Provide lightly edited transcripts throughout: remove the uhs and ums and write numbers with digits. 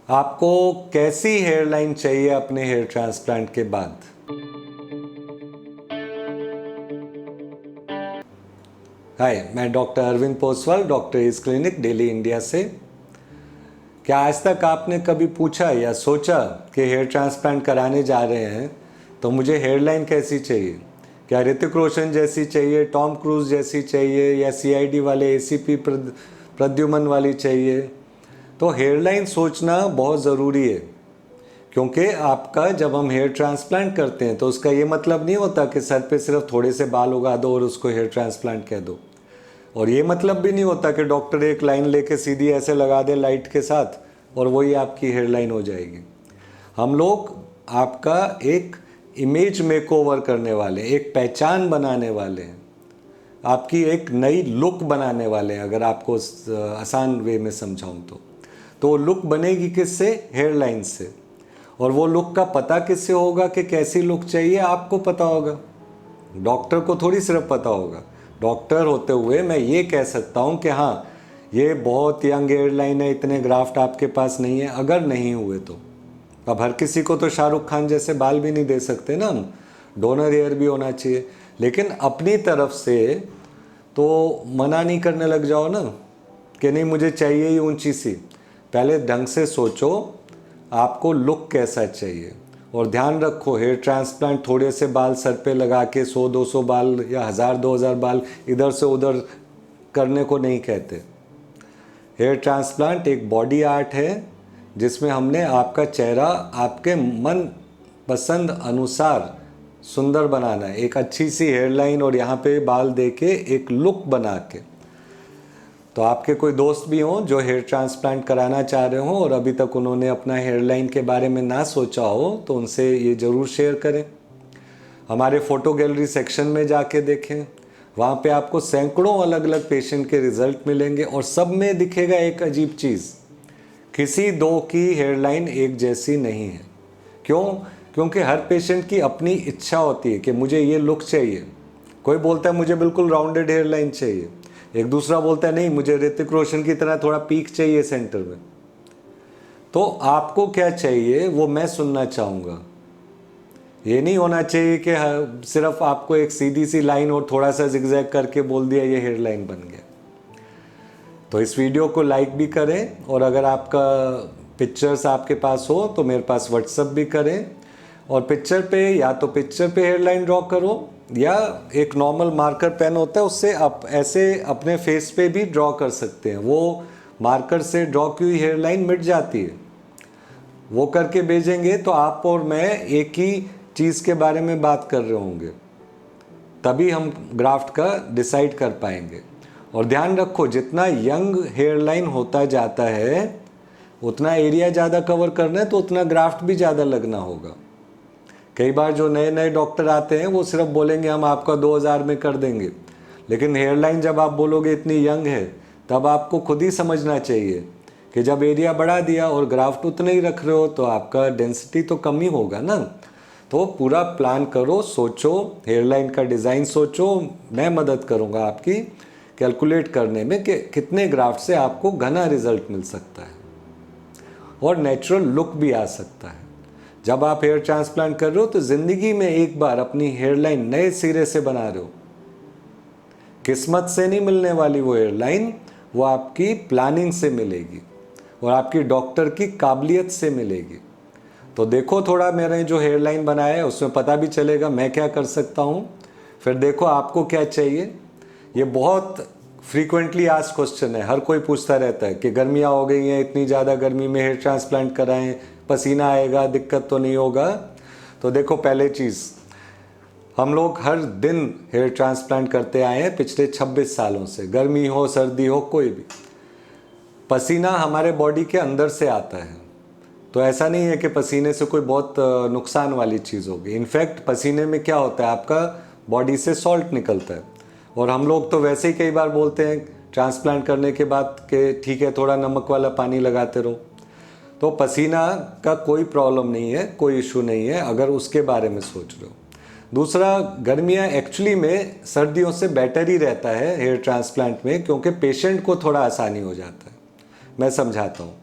आपको कैसी hair line चाहिए अपने हेयर ट्रांसप्लांट के बाद? हाय, मैं डॉक्टर अरविंद पोसवाल, डॉक्टर इस क्लिनिक दिल्ली इंडिया से। क्या आज तक आपने कभी पूछा या सोचा कि हेयर ट्रांसप्लांट कराने जा रहे हैं तो मुझे हेयर लाइन कैसी चाहिए? क्या ऋतिक रोशन जैसी चाहिए, टॉम क्रूज जैसी चाहिए, या सीआईडी वाले एसीपी प्रद्युमन वाली चाहिए? तो हेयर लाइन सोचना बहुत ज़रूरी है, क्योंकि आपका जब हम हेयर ट्रांसप्लांट करते हैं तो उसका ये मतलब नहीं होता कि सर पे सिर्फ थोड़े से बाल उगा दो और उसको हेयर ट्रांसप्लांट कह दो। और ये मतलब भी नहीं होता कि डॉक्टर एक लाइन लेके सीधी ऐसे लगा दे लाइट के साथ और वही आपकी हेयर लाइन हो जाएगी। हम लोग आपका एक इमेज मेकओवर करने वाले, एक पहचान बनाने वाले हैं, आपकी एक नई लुक बनाने वाले हैं। अगर आपको आसान वे में समझाऊं तो लुक बनेगी किससे? हेयर लाइन से। और वो लुक का पता किससे होगा कि कैसी लुक चाहिए? आपको पता होगा, डॉक्टर को थोड़ी सिर्फ पता होगा। डॉक्टर होते हुए मैं ये कह सकता हूँ कि हाँ, ये बहुत यंग हेयर लाइन है, इतने ग्राफ्ट आपके पास नहीं है। अगर नहीं हुए तो अब हर किसी को तो शाहरुख खान जैसे बाल भी नहीं दे सकते ना हम, डोनर हेयर भी होना चाहिए। लेकिन अपनी तरफ से तो मना नहीं करने लग जाओ ना कि नहीं मुझे चाहिए ही ऊंची सी। पहले ढंग से सोचो आपको लुक कैसा चाहिए। और ध्यान रखो, हेयर ट्रांसप्लांट थोड़े से बाल सर पे लगा के 100-200 बाल या 1000-2000 बाल इधर से उधर करने को नहीं कहते। हेयर ट्रांसप्लांट एक बॉडी आर्ट है जिसमें हमने आपका चेहरा आपके मन पसंद अनुसार सुंदर बनाना है। एक अच्छी सी हेयर लाइन और यहाँ पे बाल दे के एक लुक बना के। तो आपके कोई दोस्त भी हों जो हेयर ट्रांसप्लांट कराना चाह रहे हों और अभी तक उन्होंने अपना हेयर लाइन के बारे में ना सोचा हो तो उनसे ये ज़रूर शेयर करें। हमारे फ़ोटो गैलरी सेक्शन में जाके देखें, वहाँ पे आपको सैकड़ों अलग अलग पेशेंट के रिज़ल्ट मिलेंगे और सब में दिखेगा एक अजीब चीज़, किसी दो की हेयर लाइन एक जैसी नहीं है। क्यों? क्योंकि हर पेशेंट की अपनी इच्छा होती है कि मुझे ये लुक चाहिए। कोई बोलता है मुझे बिल्कुल राउंडेड हेयर लाइन चाहिए, एक दूसरा बोलता है नहीं मुझे ऋतिक रोशन की तरह थोड़ा पीक चाहिए सेंटर में। तो आपको क्या चाहिए वो मैं सुनना चाहूँगा। ये नहीं होना चाहिए कि सिर्फ आपको एक सीधी सी लाइन और थोड़ा सा जिगजैग करके बोल दिया ये हेयर लाइन बन गया। तो इस वीडियो को लाइक भी करें और अगर आपका पिक्चर्स आपके पास हो तो मेरे पास व्हाट्सअप भी करें। और पिक्चर पे या तो पिक्चर पे हेयर लाइन ड्रॉ करो या एक नॉर्मल मार्कर पेन होता है उससे आप ऐसे अपने फेस पे भी ड्रॉ कर सकते हैं। वो मार्कर से ड्रॉ की हुई हेयर लाइन मिट जाती है। वो करके भेजेंगे तो आप और मैं एक ही चीज़ के बारे में बात कर रहे होंगे, तभी हम ग्राफ्ट का डिसाइड कर पाएंगे। और ध्यान रखो, जितना यंग हेयर लाइन होता जाता है उतना एरिया ज़्यादा कवर करना है तो उतना ग्राफ्ट भी ज़्यादा लगना होगा। कई बार जो नए नए डॉक्टर आते हैं वो सिर्फ बोलेंगे हम आपका 2000 में कर देंगे, लेकिन हेयर लाइन जब आप बोलोगे इतनी यंग है तब आपको खुद ही समझना चाहिए कि जब एरिया बढ़ा दिया और ग्राफ्ट उतने ही रख रहे हो तो आपका डेंसिटी तो कम ही होगा ना। तो पूरा प्लान करो, सोचो, हेयर लाइन का डिज़ाइन सोचो। मैं मदद करूँगा आपकी कैलकुलेट करने में कि कितने ग्राफ्ट से आपको घना रिजल्ट मिल सकता है और नेचुरल लुक भी आ सकता है। जब आप हेयर ट्रांसप्लांट कर रहे हो तो ज़िंदगी में एक बार अपनी हेयर लाइन नए सिरे से बना रहे हो। किस्मत से नहीं मिलने वाली वो हेयर लाइन, वो आपकी प्लानिंग से मिलेगी और आपकी डॉक्टर की काबिलियत से मिलेगी। तो देखो थोड़ा मेरा जो हेयर लाइन बनाया है उसमें पता भी चलेगा मैं क्या कर सकता हूँ। फिर देखो आपको क्या चाहिए। ये बहुत फ्रीक्वेंटली आस्क्ड क्वेश्चन है, हर कोई पूछता रहता है कि गर्मियाँ हो गई हैं, इतनी ज़्यादा गर्मी में हेयर ट्रांसप्लांट कराएं, पसीना आएगा, दिक्कत तो नहीं होगा? तो देखो, पहले चीज़, हम लोग हर दिन हेयर ट्रांसप्लांट करते आए हैं पिछले 26 सालों से। गर्मी हो सर्दी हो कोई भी, पसीना हमारे बॉडी के अंदर से आता है। तो ऐसा नहीं है कि पसीने से कोई बहुत नुकसान वाली चीज़ होगी। इनफैक्ट पसीने में क्या होता है, आपका बॉडी से सॉल्ट निकलता है। और हम लोग तो वैसे ही कई बार बोलते हैं ट्रांसप्लांट करने के बाद कि ठीक है थोड़ा नमक वाला पानी लगाते रहो। तो पसीना का कोई प्रॉब्लम नहीं है, कोई इशू नहीं है अगर उसके बारे में सोच रहे हो। दूसरा, गर्मियाँ एक्चुअली में सर्दियों से बेटर ही रहता है हेयर ट्रांसप्लांट में, क्योंकि पेशेंट को थोड़ा आसानी हो जाता है। मैं समझाता हूँ।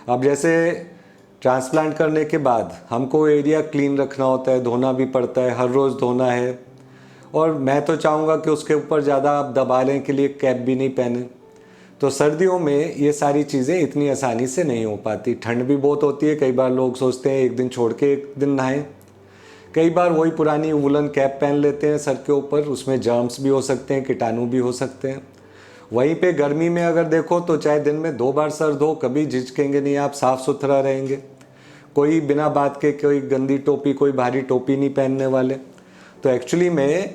अब जैसे ट्रांसप्लांट करने के बाद हमको एरिया क्लीन रखना होता है, धोना भी पड़ता है, हर रोज़ धोना है। और मैं तो चाहूँगा कि उसके ऊपर ज़्यादा आप दबाने के लिए कैप भी नहीं पहने। तो सर्दियों में ये सारी चीज़ें इतनी आसानी से नहीं हो पाती। ठंड भी बहुत होती है, कई बार लोग सोचते हैं एक दिन छोड़ के एक दिन नहाएं। कई बार वही पुरानी वूलन कैप पहन लेते हैं सर के ऊपर, उसमें जर्म्स भी हो सकते हैं, कीटाणु भी हो सकते हैं। वहीं पे गर्मी में अगर देखो तो चाहे दिन में 2 बार सर धो, कभी झिझकेंगे नहीं आप, साफ़ सुथरा रहेंगे। कोई बिना बात के कोई गंदी टोपी, कोई भारी टोपी नहीं पहनने वाले। तो एक्चुअली में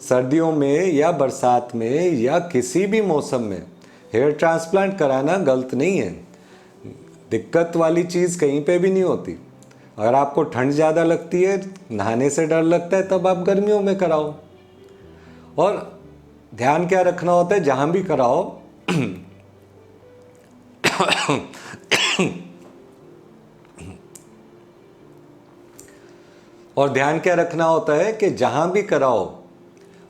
सर्दियों में या बरसात में या किसी भी मौसम में हेयर ट्रांसप्लांट कराना गलत नहीं है। दिक्कत वाली चीज़ कहीं पे भी नहीं होती। अगर आपको ठंड ज़्यादा लगती है, नहाने से डर लगता है, तब आप गर्मियों में कराओ। और ध्यान क्या रखना होता है जहाँ भी कराओ और ध्यान क्या रखना होता है कि जहाँ भी कराओ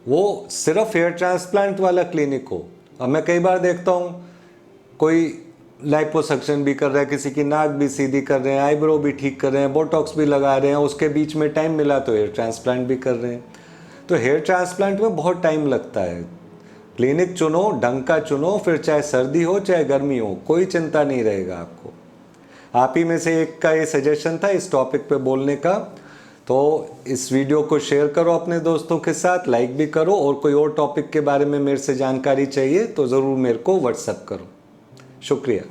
वो सिर्फ हेयर ट्रांसप्लांट वाला क्लिनिक हो। अब मैं कई बार देखता हूँ कोई लाइपोसक्शन भी कर रहा है, किसी की नाक भी सीधी कर रहे हैं, आईब्रो भी ठीक कर रहे हैं, बोटॉक्स भी लगा रहे हैं, उसके बीच में टाइम मिला तो हेयर ट्रांसप्लांट भी कर रहे हैं। तो हेयर ट्रांसप्लांट में बहुत टाइम लगता है। क्लिनिक चुनो, ढंग का चुनो, फिर चाहे सर्दी हो चाहे गर्मी हो, कोई चिंता नहीं रहेगा आपको। आप ही में से एक का ये सजेशन था इस टॉपिक पे बोलने का। तो इस वीडियो को शेयर करो अपने दोस्तों के साथ, लाइक भी करो, और कोई और टॉपिक के बारे में मेरे से जानकारी चाहिए तो ज़रूर मेरे को व्हाट्सएप करो। शुक्रिया।